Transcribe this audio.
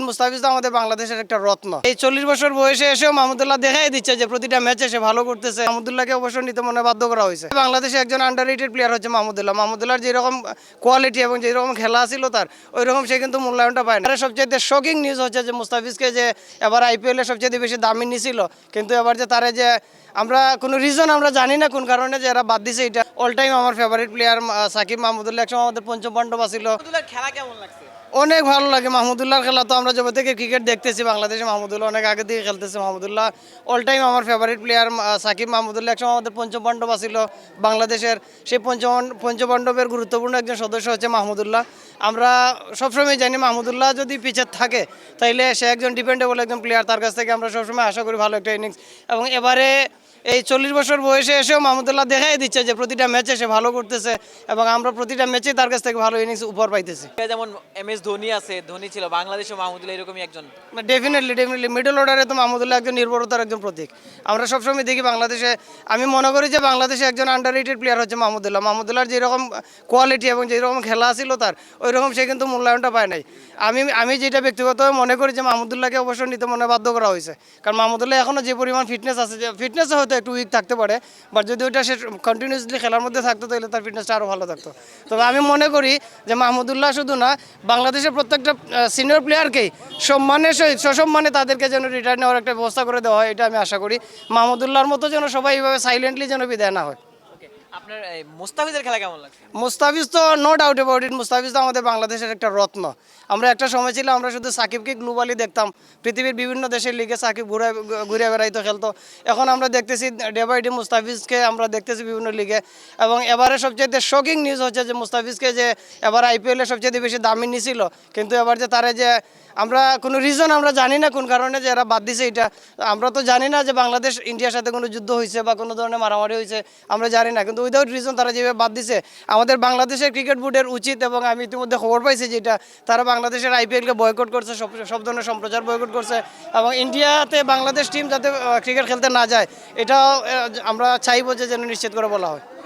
মুস্তাফিজ তো আমাদের বাংলাদেশের একটা রত্ন। এই 40 বছর বয়সে এসেও মাহমুদুল্লাহ দেখাই দিচ্ছে যে প্রতিটা ম্যাচে সে ভালো করতেছে। মাহমুদুল্লাহকে অবসর নিতে মনে বাধ্য করা হয়েছে। বাংলাদেশে একজন আন্ডাররেটেড প্লেয়ার হচ্ছে মাহমুদুল্লাহর যেরকম কোয়ালিটি এবং যেরকম খেলা ছিল তার, ওইরকম সে কিন্তু মূল্যায়নটা পায় না। সবচেয়ে শকিং নিউজ হচ্ছে যে মুস্তাফিজকে যে এবার IPL এ সবচেয়ে বেশি দামি নিছিল, কিন্তু এবার যে তারা যে আমরা কোনো রিজন আমরা জানি না কোন কারণে যে এরা বাদ দিছে। এটা অল টাইম আমার ফেভারিট প্লেয়ার সাকিব মাহমুদুল্লাহ, একসময় আমাদের পঞ্চম পাণ্ডব ছিল। খেলা কেমন লাগছে? অনেক ভালো লাগে মাহমুদুল্লাহর খেলা। তো আমরা যবে থেকে ক্রিকেট দেখতেছি বাংলাদেশে, মাহমুদুল্লাহ অনেক আগে থেকে খেলতেছে। মাহমুদুল্লাহ অল টাইম আমার ফেভারিট প্লেয়ার সাকিব মাহমুদুল্লাহ, একসময় আমাদের পঞ্চম পাণ্ডব ছিল বাংলাদেশের। সেই পঞ্চপাণ্ডবের গুরুত্বপূর্ণ একজন সদস্য হচ্ছে মাহমুদুল্লাহ। আমরা সবসময় জানি মাহমুদুল্লাহ যদি পিছে থাকে তাইলে সে একজন ডিপেন্ডেবল একজন প্লেয়ার। তার কাছ থেকে আমরা সবসময় আশা করি ভালো একটা ইনিংস। এবং এবারে এই 40 বছর বয়সে এসেও মাহমুদুল্লাহ দেখাই দিচ্ছে যে প্রতিটা ম্যাচে সে ভালো করতেছে এবং আমরা প্রতিটা ম্যাচেই তার কাছ থেকে ভালো ইনিংস উপহার পাইতেছি। যেমন MS ধোনি আছে, ধোনি ছিল বাংলাদেশে, মাহমুদুল্লাহ এরকমই একজন। ডেফিনেটলি মিডল অর্ডারে তো মাহমুদুল্লাহ একজন নির্ভরতার একজন প্রতীক। আমরা সবসময় দেখি বাংলাদেশে, আমি মনে করি যে বাংলাদেশে একজন আন্ডাররেটেড প্লেয়ার হচ্ছে মাহমুদুল্লাহর যেরকম কোয়ালিটি এবং যেরকম খেলা ছিল তার, ওইরকম সে কিন্তু মূল্যায়নটা পায় নাই। আমি যেটা ব্যক্তিগতভাবে মনে করি যে মাহমুদুল্লাহকে অবসর নিতে মনে বাধ্য করা হয়েছে। কারণ মাহমুদুল্লাহ এখনও যে পরিমাণ ফিটনেস আছে, যে ফিটনেসে হয়তো একটু উইক থাকতে পারে, বাট যদি ওইটা সে কন্টিনিউসলি খেলার মধ্যে থাকতো তাহলে তার ফিটনেসটা আরও ভালো থাকতো। তবে আমি মনে করি যে মাহমুদুল্লাহ শুধু না, বাংলাদেশের প্রত্যেকটা সিনিয়র প্লেয়ারকেই সম্মানের সহিত সসম্মানে তাদেরকে যেন রিটায়ার নেওয়ার একটা ব্যবস্থা করে দেওয়া হয়, এটা আমি আশা করি। মাহমুদুল্লাহর মতো যেন সবাই এইভাবে সাইলেন্টলি যেন বিদায় না হয়। আপনার মুস্তাফিজের খেলা কেমন লাগছে? মুস্তাফিজ তো no doubt about it, Mustafiz তো আমাদের বাংলাদেশের একটা রত্ন। আমরা একটা সময় ছিল আমরা শুধু সাকিবকে গ্লোবালি দেখতাম, পৃথিবীর বিভিন্ন দেশের লিগে সাকিব ঘুরে বেড়াইতো, খেলতো। এখন আমরা দেখতেছি ডে বাই ডে মুস্তাফিজকে আমরা দেখতেছি বিভিন্ন লিগে। এবং এবারে সবচেয়ে শকিং নিউজ হচ্ছে যে মুস্তাফিজকে যে এবার IPL এ সবচেয়ে বেশি দামি নিছিল, কিন্তু এবার যে তারা যে আমরা কোনো রিজন আমরা জানি না কোন কারণে যে এরা বাদ দিছে। এটা আমরা তো জানি না যে বাংলাদেশ ইন্ডিয়ার সাথে কোনো যুদ্ধ হয়েছে বা কোনো ধরনের মারামারি হয়েছে, আমরা জানি না। কিন্তু উইদাউট রিজন তারা যেভাবে বাদ দিছে, আমাদের বাংলাদেশের ক্রিকেট বোর্ডের উচিত, এবং আমি ইতিমধ্যে খবর পাইছি যেটা তারা বাংলাদেশের IPL-কে বয়কট করছে, সব ধরনের সম্প্রচার বয়কট করছে। এবং ইন্ডিয়াতে বাংলাদেশ টিম যাতে ক্রিকেট খেলতে না যায়, এটাও আমরা চাইবো যে যেন নিশ্চিত করে বলা হয়।